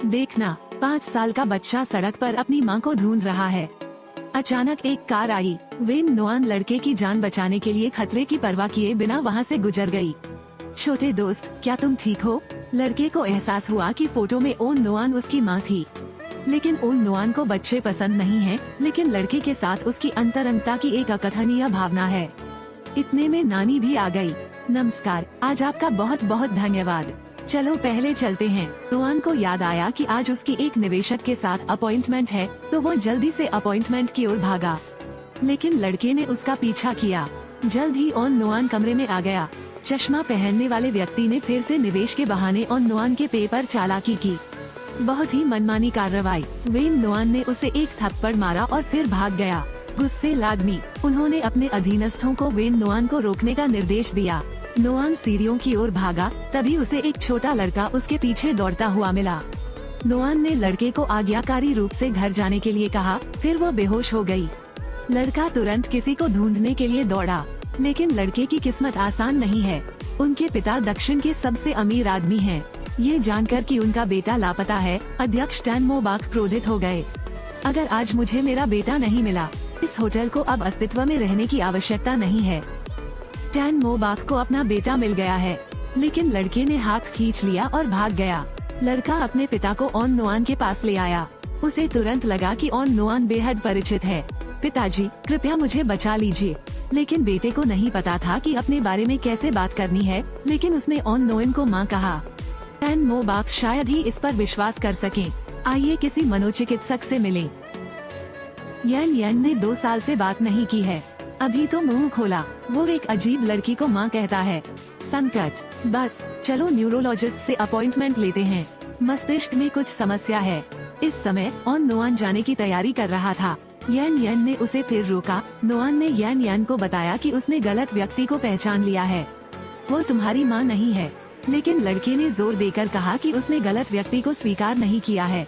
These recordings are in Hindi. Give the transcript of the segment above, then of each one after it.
देखना, 5 साल का बच्चा सड़क पर अपनी मां को ढूंढ रहा है। अचानक एक कार आई। वेन नुआन लड़के की जान बचाने के लिए खतरे की परवाह किए बिना वहां से गुजर गई। छोटे दोस्त, क्या तुम ठीक हो? लड़के को एहसास हुआ कि फोटो में ओन नुआन उसकी मां थी। लेकिन ओन नुआन को बच्चे पसंद नहीं हैं, लेकिन लड़के के साथ उसकी अंतरंगता की एक अकथनीय भावना है। इतने में नानी भी आ गई। नमस्कार, आज आपका बहुत बहुत धन्यवाद। चलो पहले चलते हैं। नुआन को याद आया कि आज उसकी एक निवेशक के साथ अपॉइंटमेंट है, तो वो जल्दी से अपॉइंटमेंट की ओर भागा। लेकिन लड़के ने उसका पीछा किया। जल्द ही ओन नुआन कमरे में आ गया। चश्मा पहनने वाले व्यक्ति ने फिर से निवेश के बहाने ओन नुआन के पे पर चालाकी की। बहुत ही मनमानी कार्रवाई। वेन नुआन ने उसे एक थप्पड़ मारा और फिर भाग गया। गुस्सेल आदमी। उन्होंने अपने अधीनस्थों को वेन नुआन को रोकने का निर्देश दिया। नुआन सीढ़ियों की ओर भागा, तभी उसे एक छोटा लड़का उसके पीछे दौड़ता हुआ मिला। नुआन ने लड़के को आज्ञाकारी रूप से घर जाने के लिए कहा, फिर वो बेहोश हो गई। लड़का तुरंत किसी को ढूंढने के लिए दौड़ा, लेकिन लड़के की किस्मत आसान नहीं है। उनके पिता दक्षिण के सबसे अमीर आदमी हैं। ये जानकर कि उनका बेटा लापता है, अध्यक्ष टैन मोबाक क्रोधित हो गए। अगर आज मुझे मेरा बेटा नहीं मिला, इस होटल को अब अस्तित्व में रहने की आवश्यकता नहीं है। टैन मोबाक को अपना बेटा मिल गया है, लेकिन लड़के ने हाथ खींच लिया और भाग गया। लड़का अपने पिता को ओन नुआन के पास ले आया। उसे तुरंत लगा कि ओन नुआन बेहद परिचित है। पिताजी, कृपया मुझे बचा लीजिए। लेकिन बेटे को नहीं पता था कि अपने बारे में कैसे बात करनी है, लेकिन उसने ओन नुआन को मां कहा। टैन मोबाक शायद ही इस पर विश्वास कर सकें। आइए किसी मनोचिकित्सक से मिलें। यान यान ने 2 साल से बात नहीं की है। अभी तो मुंह खोला। वो एक अजीब लड़की को मां कहता है। संकट। बस, चलो न्यूरोलॉजिस्ट से अपॉइंटमेंट लेते हैं। मस्तिष्क में कुछ समस्या है। इस समय ओन नुआन जाने की तैयारी कर रहा था। यान यान ने उसे फिर रोका। नुआन ने यान यान को बताया कि उसने गलत व्यक्ति को पहचान लिया है। वो तुम्हारी माँ नहीं है। लेकिन लड़के ने जोर देकर कहा कि उसने गलत व्यक्ति को स्वीकार नहीं किया है।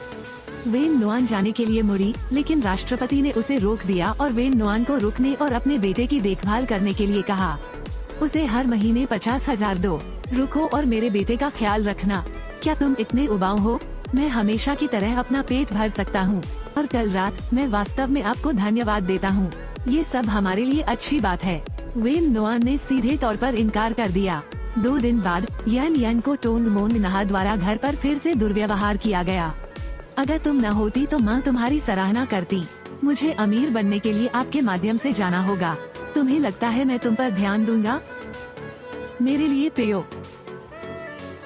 वेन नुआन जाने के लिए मुड़ी, लेकिन राष्ट्रपति ने उसे रोक दिया और वेन नुआन को रुकने और अपने बेटे की देखभाल करने के लिए कहा। उसे हर महीने 50,000 दो। रुको और मेरे बेटे का ख्याल रखना। क्या तुम इतने उबाऊ हो? मैं हमेशा की तरह अपना पेट भर सकता हूँ, और कल रात मैं वास्तव में आपको धन्यवाद देता हूँ। ये सब हमारे लिए अच्छी बात है। वेन नुआन ने सीधे तौर पर इनकार कर दिया। 2 दिन बाद यान यान को टोंग मोन नहा द्वारा घर पर फिर से दुर्व्यवहार किया गया। अगर तुम न होती तो माँ तुम्हारी सराहना करती। मुझे अमीर बनने के लिए आपके माध्यम से जाना होगा। तुम्हें लगता है मैं तुम पर ध्यान दूंगा? मेरे लिए पियो।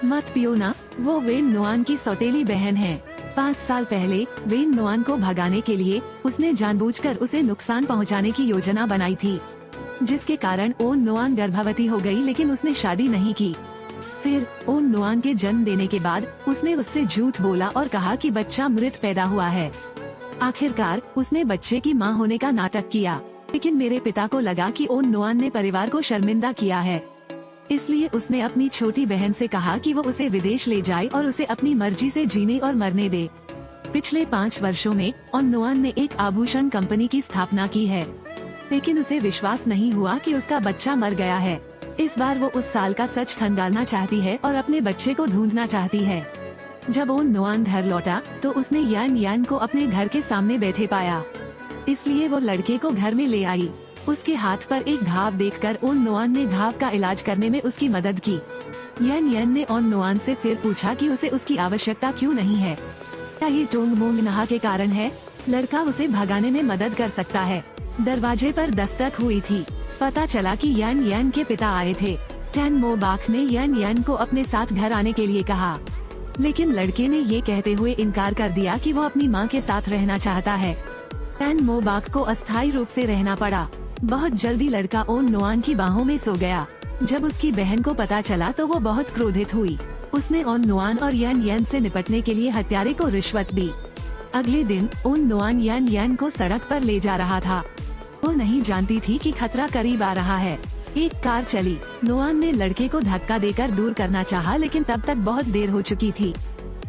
मत पियो ना। वो वेन नुआन की सौतेली बहन है। 5 साल पहले वेन नुआन को भगाने के लिए उसने जानबूझकर उसे नुकसान पहुंचाने की योजना बनाई थी, जिसके कारण ओन नुआन गर्भवती हो गई, लेकिन उसने शादी नहीं की। फिर ओन नुआन के जन्म देने के बाद उसने उससे झूठ बोला और कहा कि बच्चा मृत पैदा हुआ है। आखिरकार उसने बच्चे की मां होने का नाटक किया, लेकिन मेरे पिता को लगा कि ओन नुआन ने परिवार को शर्मिंदा किया है, इसलिए उसने अपनी छोटी बहन से कहा कि वो उसे विदेश ले जाए और उसे अपनी मर्जी से जीने और मरने दे। पिछले 5 वर्षों में ओन नुआन ने एक आभूषण कंपनी की स्थापना की है, लेकिन उसे विश्वास नहीं हुआ कि उसका बच्चा मर गया है। इस बार वो उस साल का सच खंगालना चाहती है और अपने बच्चे को ढूंढना चाहती है। जब ओन नुआन घर लौटा तो उसने यान यान को अपने घर के सामने बैठे पाया, इसलिए वो लड़के को घर में ले आई। उसके हाथ पर एक घाव देखकर ओन नुआन ने घाव का इलाज करने में उसकी मदद की। यान यान ने ओन नुआन से फिर पूछा कि उसे उसकी आवश्यकता क्यों नहीं है। क्या ये टोंग मोंग नहा के कारण है? लड़का उसे भगाने में मदद कर सकता है। दरवाजे पर दस्तक हुई थी। पता चला कि यान यान के पिता आए थे। टैन मोबाक ने यान यान को अपने साथ घर आने के लिए कहा, लेकिन लड़के ने ये कहते हुए इनकार कर दिया कि वो अपनी मां के साथ रहना चाहता है। टैन मोबाक को अस्थायी रूप से रहना पड़ा। बहुत जल्दी लड़का ओन नुआन की बाहों में सो गया। जब उसकी बहन को पता चला तो वो बहुत क्रोधित हुई। उसने ओन नुआन और यान यान से निपटने के लिए हत्यारे को रिश्वत दी। अगले दिन ओन नुआन यान यान को सड़क पर ले जा रहा था। वो नहीं जानती थी कि खतरा करीब आ रहा है। एक कार चली। नुआन ने लड़के को धक्का देकर दूर करना चाहा, लेकिन तब तक बहुत देर हो चुकी थी।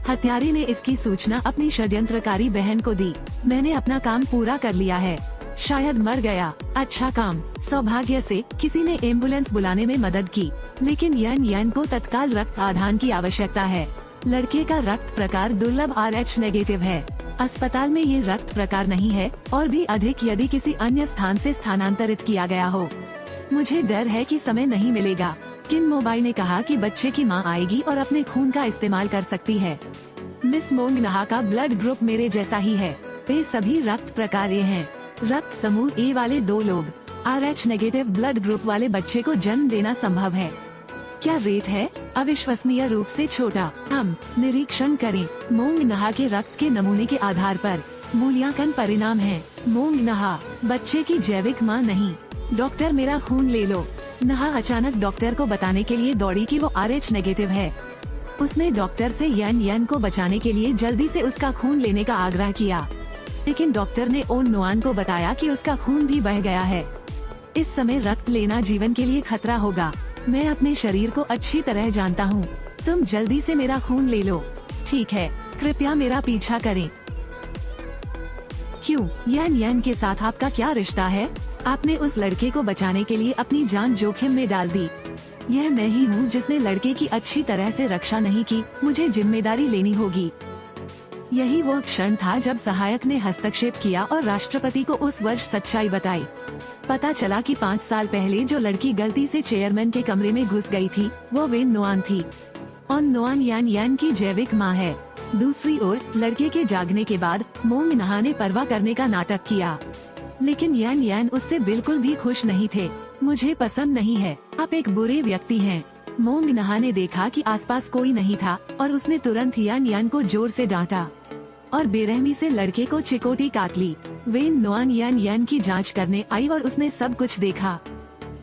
हत्यारे ने इसकी सूचना अपनी षड्यंत्रकारी बहन को दी। मैंने अपना काम पूरा कर लिया है। शायद मर गया। अच्छा काम। सौभाग्य से किसी ने एम्बुलेंस बुलाने में मदद की, लेकिन यान यान को तत्काल रक्त आधान की आवश्यकता है। लड़के का रक्त प्रकार दुर्लभ RH नेगेटिव है। अस्पताल में ये रक्त प्रकार नहीं है और भी अधिक यदि किसी अन्य स्थान से स्थानांतरित किया गया हो। मुझे डर है कि समय नहीं मिलेगा। किन मोबाई ने कहा कि बच्चे की मां आएगी और अपने खून का इस्तेमाल कर सकती है। मिस मोंग नहा का ब्लड ग्रुप मेरे जैसा ही है। वे सभी रक्त प्रकार ए हैं। रक्त समूह ए वाले 2 लोग RH नेगेटिव ब्लड ग्रुप वाले बच्चे को जन्म देना संभव है। क्या रेट है? अविश्वसनीय रूप से छोटा। हम निरीक्षण करें। मोंग नहा के रक्त के नमूने के आधार पर मूल्यांकन परिणाम है। मोंग नहा बच्चे की जैविक मां नहीं। डॉक्टर मेरा खून ले लो। नहा अचानक डॉक्टर को बताने के लिए दौड़ी कि वो RH नेगेटिव है। उसने डॉक्टर से यान को बचाने के लिए जल्दी से उसका खून लेने का आग्रह किया, लेकिन डॉक्टर ने ओन नुआन को बताया कि उसका खून भी बह गया है। इस समय रक्त लेना जीवन के लिए खतरा होगा। मैं अपने शरीर को अच्छी तरह जानता हूँ। तुम जल्दी से मेरा खून ले लो। ठीक है, कृपया मेरा पीछा करें। क्यों? यान के साथ आपका क्या रिश्ता है? आपने उस लड़के को बचाने के लिए अपनी जान जोखिम में डाल दी। यह मैं ही हूँ जिसने लड़के की अच्छी तरह से रक्षा नहीं की। मुझे जिम्मेदारी लेनी होगी। यही वो क्षण था जब सहायक ने हस्तक्षेप किया और राष्ट्रपति को उस वर्ष सच्चाई बताई। पता चला कि 5 साल पहले जो लड़की गलती से चेयरमैन के कमरे में घुस गई थी, वो वेन नुआन थी। और नुआन यान की जैविक मां है। दूसरी ओर लड़के के जागने के बाद मोंग नहा ने परवाह करने का नाटक किया, लेकिन यान उससे बिल्कुल भी खुश नहीं थे। मुझे पसंद नहीं है, आप एक बुरे व्यक्ति हैं। मोंग नहा ने देखा कि आसपास कोई नहीं था और उसने तुरंत यान को जोर से डांटा और बेरहमी से लड़के को चिकोटी काट ली। वेन नुआन यान की जांच करने आई और उसने सब कुछ देखा।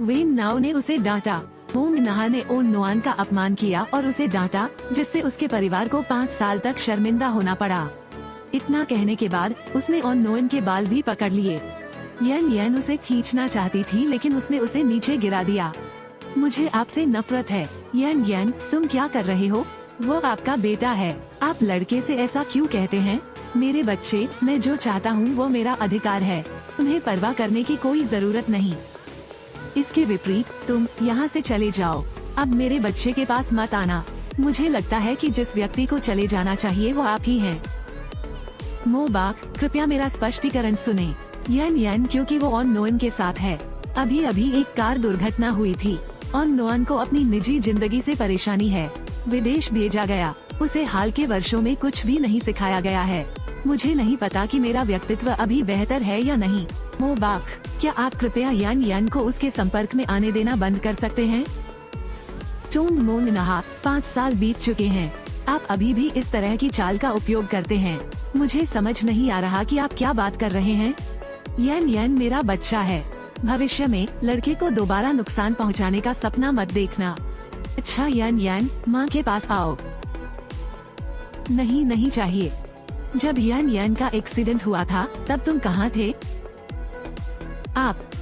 वेन नाओ ने उसे डांटा। मोंग नहा ने ओन नुआन का अपमान किया और उसे डांटा, जिससे उसके परिवार को 5 साल तक शर्मिंदा होना पड़ा। इतना कहने के बाद उसने ओन नुआन के बाल भी पकड़ लिए। यान उसे खींचना चाहती थी, लेकिन उसने उसे नीचे गिरा दिया। मुझे आपसे नफरत है। यान तुम क्या कर रहे हो? वो आपका बेटा है। आप लड़के से ऐसा क्यों कहते हैं? मेरे बच्चे, मैं जो चाहता हूँ वो मेरा अधिकार है। तुम्हें परवाह करने की कोई जरूरत नहीं। इसके विपरीत तुम यहाँ से चले जाओ। अब मेरे बच्चे के पास मत आना। मुझे लगता है कि जिस व्यक्ति को चले जाना चाहिए वो आप ही हैं। मो बाक, कृपया मेरा स्पष्टीकरण सुने। यान क्योंकि वो ओन नुआन के साथ है। अभी एक कार दुर्घटना हुई थी। ओन नुआन को अपनी निजी जिंदगी से परेशानी है। विदेश भेजा गया। उसे हाल के वर्षों में कुछ भी नहीं सिखाया गया है। मुझे नहीं पता कि मेरा व्यक्तित्व अभी बेहतर है या नहीं। मो बाक, क्या आप कृपया यान को उसके संपर्क में आने देना बंद कर सकते हैं? टोंग मोंग नहा, 5 साल बीत चुके हैं। आप अभी भी इस तरह की चाल का उपयोग करते हैं। मुझे समझ नहीं आ रहा कि आप क्या बात कर रहे हैं। यान मेरा बच्चा है। भविष्य में लड़के को दोबारा नुकसान पहुंचाने का सपना मत देखना। अच्छा यान, माँ के पास आओ। नहीं चाहिए। जब यान का एक्सीडेंट हुआ था तब तुम कहाँ थे?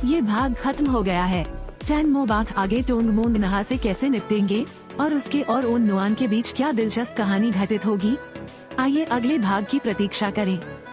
ये भाग खत्म हो गया है। टैन मो बाक आगे टोंग मोंग नहा से कैसे निपटेंगे और उसके और ओन नुआन के बीच क्या दिलचस्प कहानी घटित होगी? आइए अगले भाग की प्रतीक्षा करें।